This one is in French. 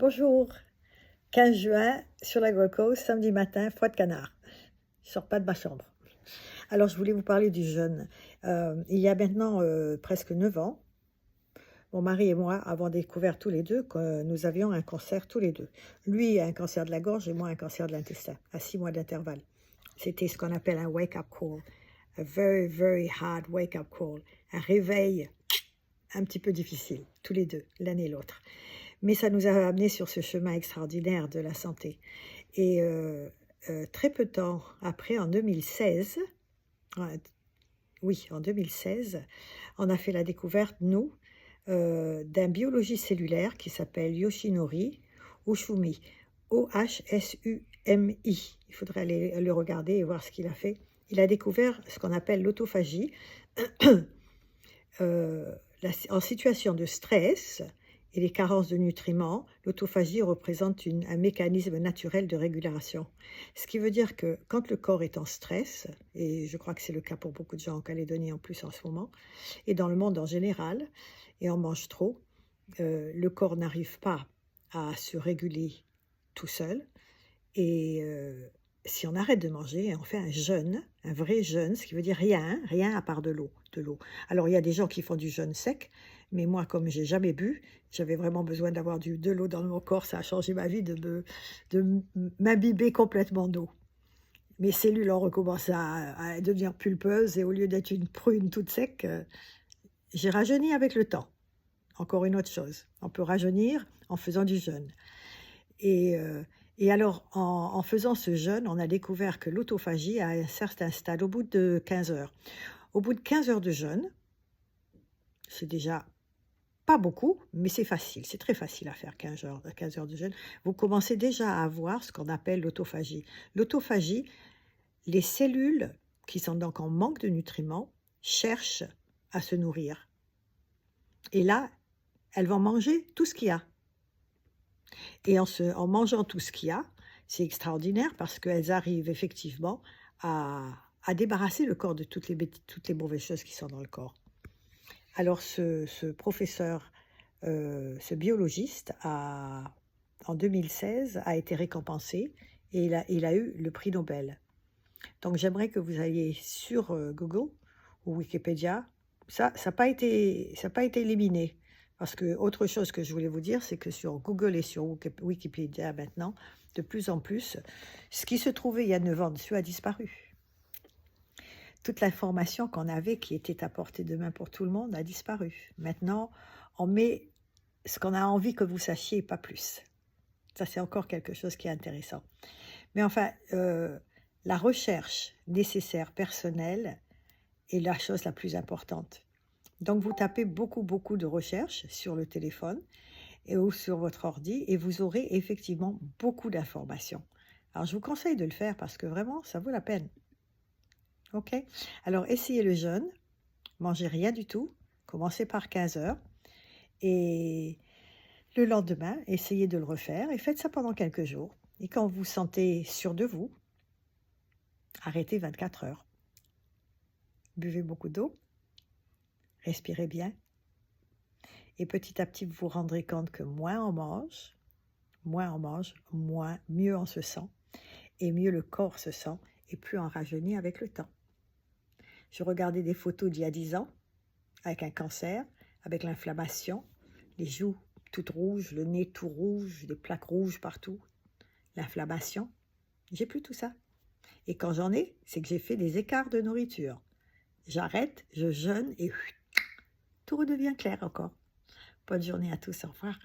Bonjour, 15 juin, sur la Gold Coast, samedi matin, foie de canard. Je ne sors pas de ma chambre. Alors, je voulais vous parler du jeûne. Il y a maintenant presque 9 ans, mon mari et moi avons découvert tous les deux que nous avions un cancer tous les deux. Lui a un cancer de la gorge et moi un cancer de l'intestin, à 6 mois d'intervalle. C'était ce qu'on appelle un wake-up call, a very, very hard wake-up call, un réveil un petit peu difficile, tous les deux, l'un et l'autre. Mais ça nous a amenés sur ce chemin extraordinaire de la santé. Et très peu de temps après, en 2016, oui, en 2016, on a fait la découverte, nous, d'un biologiste cellulaire qui s'appelle Yoshinori Oshumi, O-H-S-U-M-I. Il faudrait aller le regarder et voir ce qu'il a fait. Il a découvert ce qu'on appelle l'autophagie. En situation de stress et les carences de nutriments, l'autophagie représente un mécanisme naturel de régulation. Ce qui veut dire que quand le corps est en stress, et je crois que c'est le cas pour beaucoup de gens en Calédonie en plus en ce moment, et dans le monde en général, et on mange trop, le corps n'arrive pas à se réguler tout seul. Et si on arrête de manger, on fait un jeûne, un vrai jeûne, ce qui veut dire rien, rien à part de l'eau. Alors il y a des gens qui font du jeûne sec, mais moi comme j'ai jamais bu, j'avais vraiment besoin d'avoir de l'eau dans mon corps, ça a changé ma vie de m'imbiber complètement d'eau. Mes cellules ont recommencé à devenir pulpeuses et au lieu d'être une prune toute sec, j'ai rajeuni avec le temps. Encore une autre chose, on peut rajeunir en faisant du jeûne. Et alors, en faisant ce jeûne, on a découvert que l'autophagie a un certain stade, au bout de 15 heures. Au bout de 15 heures de jeûne, c'est déjà pas beaucoup, mais c'est facile, c'est très facile à faire 15 heures de jeûne. Vous commencez déjà à avoir ce qu'on appelle l'autophagie. L'autophagie, les cellules qui sont donc en manque de nutriments cherchent à se nourrir. Et là, elles vont manger tout ce qu'il y a. Et en mangeant tout ce qu'il y a, c'est extraordinaire parce qu'elles arrivent effectivement à débarrasser le corps de toutes les mauvaises choses qui sont dans le corps. Alors ce professeur, ce biologiste, en 2016, a été récompensé et il a eu le prix Nobel. Donc j'aimerais que vous alliez sur Google ou Wikipédia. Ça n'a pas été éliminé. Parce que autre chose que je voulais vous dire, c'est que sur Google et sur Wikipédia maintenant, de plus en plus, ce qui se trouvait il y a 9 ans dessus a disparu. Toute l'information qu'on avait, qui était à portée de main pour tout le monde, a disparu. Maintenant, on met ce qu'on a envie que vous sachiez, pas plus. Ça, c'est encore quelque chose qui est intéressant. Mais enfin, la recherche nécessaire personnelle est la chose la plus importante. Donc, vous tapez beaucoup de recherches sur le téléphone ou sur votre ordi et vous aurez effectivement beaucoup d'informations. Alors, je vous conseille de le faire parce que vraiment, ça vaut la peine. OK? Alors, essayez le jeûne, mangez rien du tout, commencez par 15 heures et le lendemain, essayez de le refaire et faites ça pendant quelques jours. Et quand vous vous sentez sûr de vous, arrêtez 24 heures. Buvez beaucoup d'eau. Respirez bien. Et petit à petit, vous vous rendrez compte que moins on mange, mieux on se sent. Et mieux le corps se sent et plus on rajeunit avec le temps. Je regardais des photos d'il y a 10 ans, avec un cancer, avec l'inflammation, les joues toutes rouges, le nez tout rouge, des plaques rouges partout, l'inflammation. J'ai plus tout ça. Et quand j'en ai, c'est que j'ai fait des écarts de nourriture. J'arrête, je jeûne et tout redevient clair encore. Bonne journée à tous, au revoir.